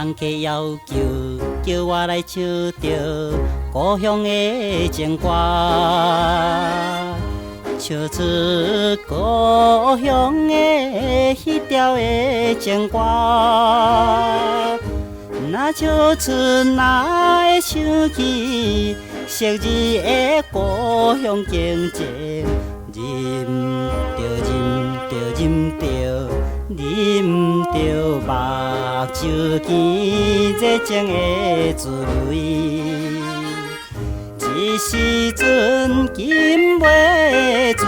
人家要求，叫我来唱着故乡的情歌，唱出故乡的迄条的情歌。若唱出，若会想起昔日的故乡情节，吟着吟着吟着。啉着目睭间热情的滋味，一时阵禁袂住，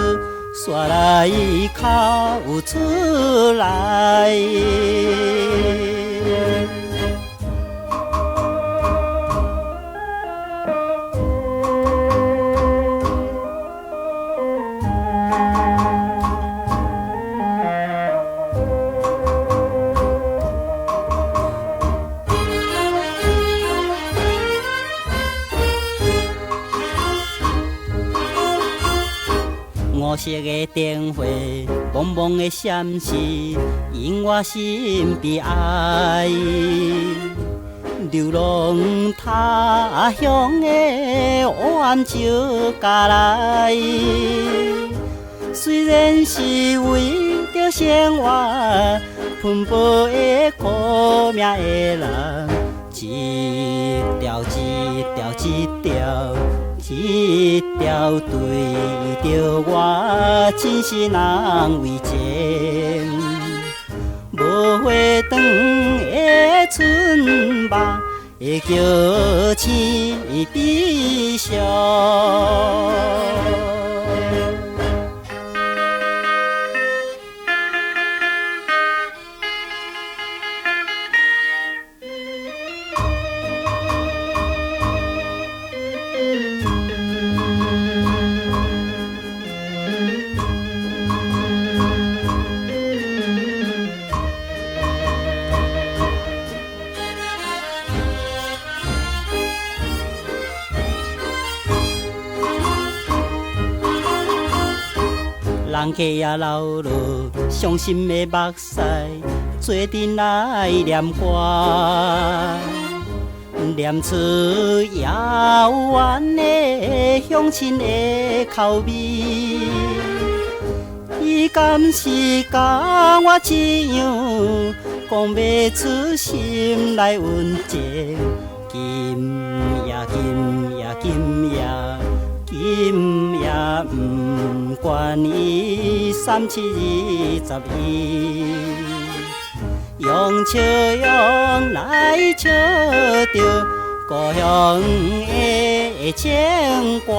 煞来哭出来。五色的灯火，蒙蒙的闪烁，引我心悲哀。流浪他乡的黑暗就加来，虽然是为着生活奔波的苦命的人，一条一条一条。一条对着我真心人为情，无花长的春梦会叫痴悲伤。人家也流落伤心的目屎，做阵来念歌，念出遥远的乡亲的口味。伊敢是甲我一样，讲不出心内温情。今夜，今夜，今夜，今夜不管伊3721，用笑容来笑着故乡的情歌。